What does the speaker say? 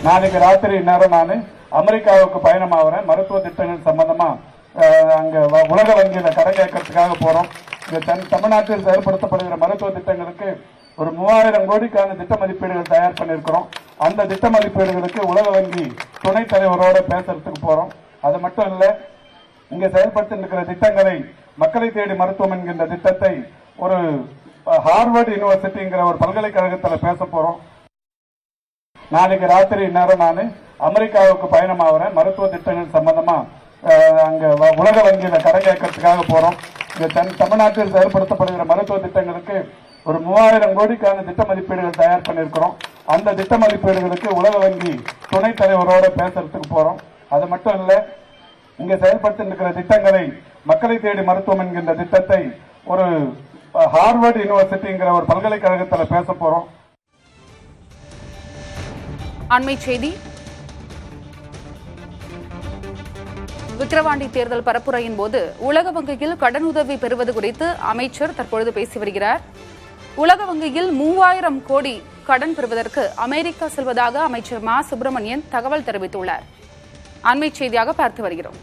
நாளைக்கு ராத்திரி நேரம் நான் அமெரிக்காவுக்கு பயணமாகிறேன். மருத்துவ திட்டங்கள் சம்பந்தமா அங்க உலக வங்கியில கடன் கேட்கறதுக்காக போறோம். தமிழ்நாட்டில் செயல்படுத்தப்படுகிற மருத்துவ திட்டங்களுக்கு ஒரு 3000 கோடிக்கான திட்ட மதிப்பீடுகள் தயார் பண்ணியிருக்கிறோம். அந்த திட்ட மதிப்பீடுகளுக்கு உலக வங்கி துணைத் தலைவரோட பேசுறதுக்கு போறோம். அது மட்டும் இல்ல, இங்க செயல்படுத்தி இருக்கிற திட்டங்களை மக்களை தேடி மருத்துவம் என்கின்ற திட்டத்தை ஒரு ஹார்வர்ட் யூனிவர்சிட்டிங்கிற ஒரு பல்கலைக்கழகத்தில் பேச போறோம். நாளைக்கு ராத்திரி நேரம் நான் அமெரிக்காவுக்கு பயணமாகிறேன். மருத்துவ திட்டங்கள் சம்பந்தமா அங்க உலக வங்கியில கடன் கேட்கறதுக்காக போறோம். தமிழ்நாட்டில் செயல்படுத்தப்படுகிற மருத்துவ திட்டங்களுக்கு ஒரு 3000 கோடிக்கான திட்ட மதிப்பீடுகள் தயார் பண்ணியிருக்கிறோம். அந்த திட்ட மதிப்பீடுகளுக்கு உலக வங்கி துணைத் தலைவரோட பேசுறதுக்கு போறோம். அது மட்டும் இல்ல, இங்க செயல்படுத்தி இருக்கிற திட்டங்களை மக்களை தேடி மருத்துவம் என்கின்ற திட்டத்தை ஒரு ஹார்வர்ட் யூனிவர்சிட்டிங்கிற ஒரு பல்கலைக்கழகத்தில் பேச போறோம். அண்மை செய்தி. விக்கிரவாண்டி தேர்தல் பரப்புரையின் போது உலக வங்கியில் கடனுதவி பெறுவது குறித்து அமைச்சர் தற்பொழுது பேசி வருகிறார். உலக வங்கியில் 3000 கோடி கடன் பெறுவதற்கு அமெரிக்கா செல்வதாக அமைச்சர் மா சுப்பிரமணியன் தகவல் தெரிவித்துள்ளார். அண்மை செய்தியாக பார்த்து வருகிறோம்.